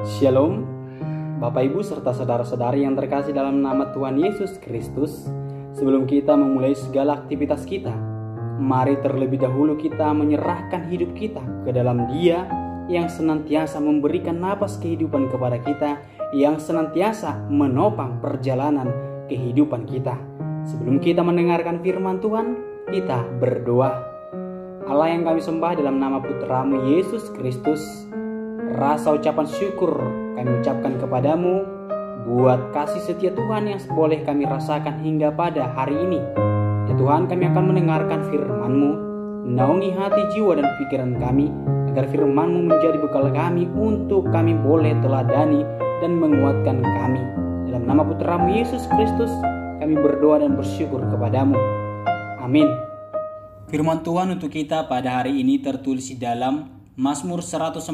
Shalom, Bapak Ibu serta saudara-saudari yang terkasih dalam nama Tuhan Yesus Kristus. Sebelum kita memulai segala aktivitas kita, mari terlebih dahulu kita menyerahkan hidup kita ke dalam Dia yang senantiasa memberikan napas kehidupan kepada kita, yang senantiasa menopang perjalanan kehidupan kita. Sebelum kita mendengarkan firman Tuhan, kita berdoa. Allah yang kami sembah, dalam nama Putra-Mu Yesus Kristus, rasa ucapan syukur kami ucapkan kepadamu buat kasih setia Tuhan yang boleh kami rasakan hingga pada hari ini. Ya Tuhan, kami akan mendengarkan firman-Mu. Naungi hati, jiwa, dan pikiran kami, agar firman-Mu menjadi bekal kami untuk kami boleh teladani dan menguatkan kami. Dalam nama Putra-Mu Yesus Kristus, kami berdoa dan bersyukur kepadamu. Amin. Firman Tuhan untuk kita pada hari ini tertulis di dalam Mazmur 142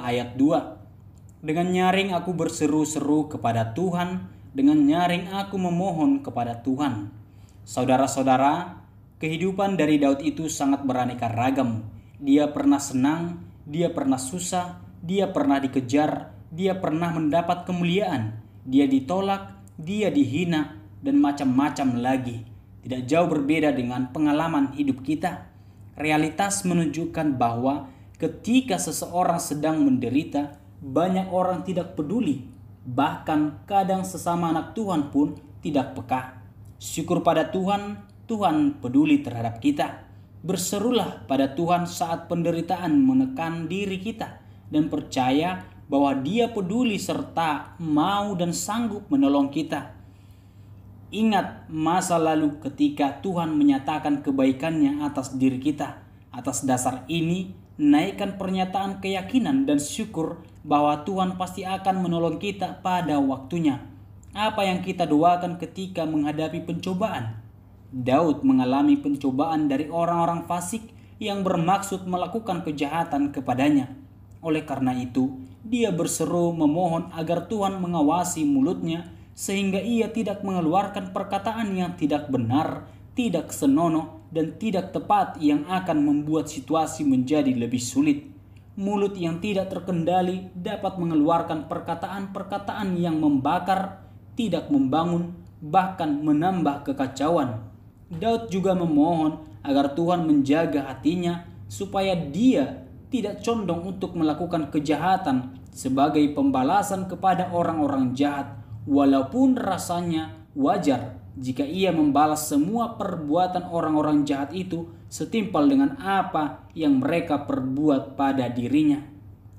ayat 2. Dengan nyaring aku berseru-seru kepada Tuhan, dengan nyaring aku memohon kepada Tuhan. Saudara-saudara, kehidupan dari Daud itu sangat beraneka ragam. Dia pernah senang, dia pernah susah, dia pernah dikejar, dia pernah mendapat kemuliaan, dia ditolak, dia dihina, dan macam-macam lagi. Tidak jauh berbeda dengan pengalaman hidup kita. Realitas menunjukkan bahwa ketika seseorang sedang menderita, banyak orang tidak peduli. Bahkan kadang sesama anak Tuhan pun tidak peka. Syukur pada Tuhan, Tuhan peduli terhadap kita. Berserulah pada Tuhan saat penderitaan menekan diri kita, dan percaya bahwa Dia peduli serta mau dan sanggup menolong kita. Ingat masa lalu ketika Tuhan menyatakan kebaikannya atas diri kita. Atas dasar ini, naikkan pernyataan keyakinan dan syukur bahwa Tuhan pasti akan menolong kita pada waktunya. Apa yang kita doakan ketika menghadapi pencobaan? Daud mengalami pencobaan dari orang-orang fasik yang bermaksud melakukan kejahatan kepadanya. Oleh karena itu, dia berseru memohon agar Tuhan mengawasi mulutnya, sehingga ia tidak mengeluarkan perkataan yang tidak benar, tidak senonoh, dan tidak tepat yang akan membuat situasi menjadi lebih sulit. Mulut yang tidak terkendali dapat mengeluarkan perkataan-perkataan yang membakar, tidak membangun, bahkan menambah kekacauan. Daud juga memohon agar Tuhan menjaga hatinya supaya dia tidak condong untuk melakukan kejahatan sebagai pembalasan kepada orang-orang jahat, walaupun rasanya wajar jika ia membalas semua perbuatan orang-orang jahat itu setimpal dengan apa yang mereka perbuat pada dirinya.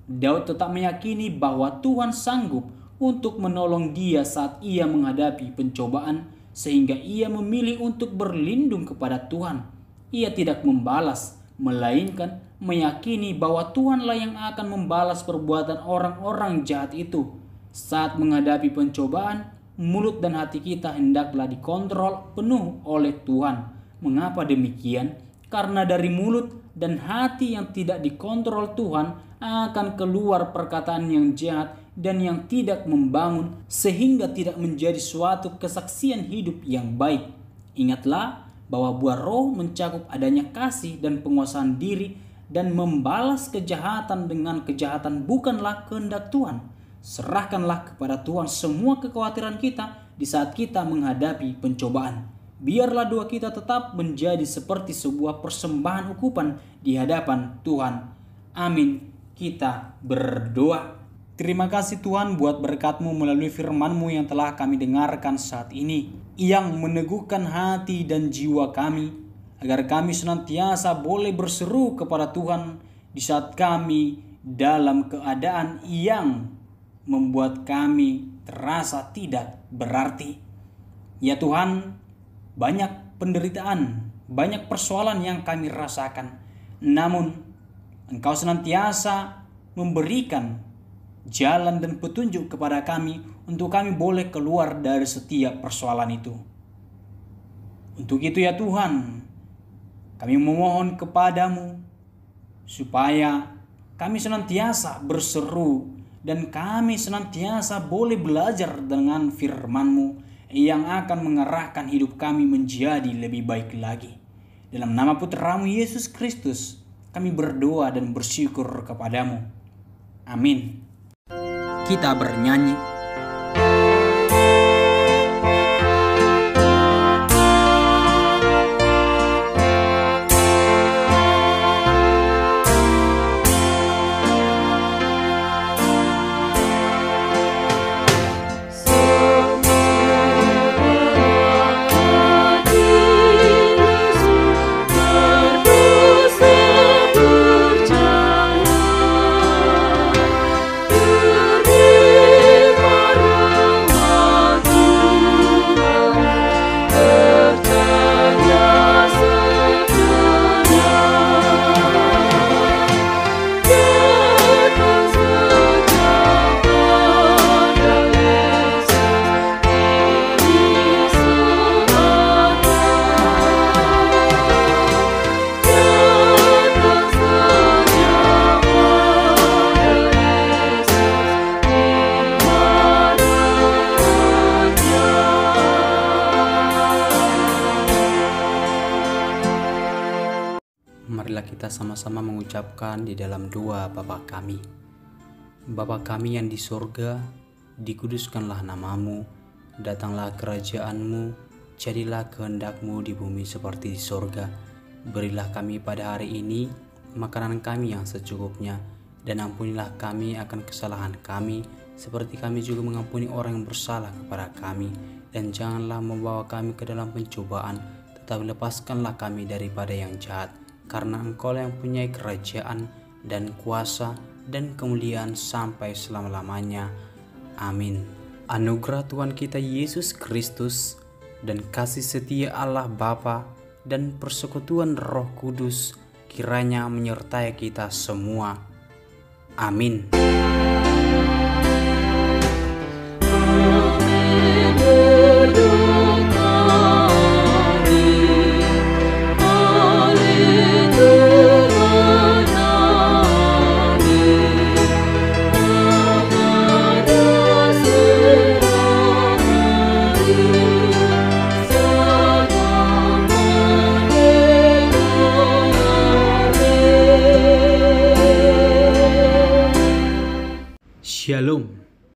Daud tetap meyakini bahwa Tuhan sanggup untuk menolong dia saat ia menghadapi pencobaan, sehingga ia memilih untuk berlindung kepada Tuhan. Ia tidak membalas, melainkan meyakini bahwa Tuhanlah yang akan membalas perbuatan orang-orang jahat itu. Saat menghadapi pencobaan, mulut dan hati kita hendaklah dikontrol penuh oleh Tuhan. Mengapa demikian? Karena dari mulut dan hati yang tidak dikontrol Tuhan akan keluar perkataan yang jahat dan yang tidak membangun, sehingga tidak menjadi suatu kesaksian hidup yang baik. Ingatlah bahwa buah roh mencakup adanya kasih dan penguasaan diri, dan membalas kejahatan dengan kejahatan bukanlah kehendak Tuhan. Serahkanlah kepada Tuhan semua kekhawatiran kita di saat kita menghadapi pencobaan. Biarlah doa kita tetap menjadi seperti sebuah persembahan ukupan di hadapan Tuhan. Amin. Kita berdoa. Terima kasih Tuhan buat berkat-Mu melalui firman-Mu yang telah kami dengarkan saat ini, yang meneguhkan hati dan jiwa kami, agar kami senantiasa boleh berseru kepada Tuhan di saat kami dalam keadaan yang membuat kami terasa tidak berarti. Ya Tuhan, banyak penderitaan, banyak persoalan yang kami rasakan. Namun Engkau senantiasa memberikan jalan dan petunjuk kepada kami untuk kami boleh keluar dari setiap persoalan itu. Untuk itu ya Tuhan, kami memohon kepadamu supaya kami senantiasa berseru dan kami senantiasa boleh belajar dengan firman-Mu yang akan mengarahkan hidup kami menjadi lebih baik lagi. Dalam nama Putra-Mu Yesus Kristus, kami berdoa dan bersyukur kepadamu. Amin. kita bernyanyi. Marilah kita sama-sama mengucapkan di dalam doa Bapa kami. Bapa kami yang di surga, dikuduskanlah namamu, datanglah kerajaanmu, jadilah kehendak-Mu di bumi seperti di surga. Berilah kami pada hari ini makanan kami yang secukupnya, dan ampunilah kami akan kesalahan kami, seperti kami juga mengampuni orang yang bersalah kepada kami. Dan janganlah membawa kami ke dalam pencobaan, tetapi lepaskanlah kami daripada yang jahat. Karena Engkau-lah yang punya kerajaan dan kuasa dan kemuliaan sampai selama-lamanya. Amin. Anugerah Tuhan kita Yesus Kristus dan kasih setia Allah Bapa dan persekutuan Roh Kudus kiranya menyertai kita semua. Amin. Shalom.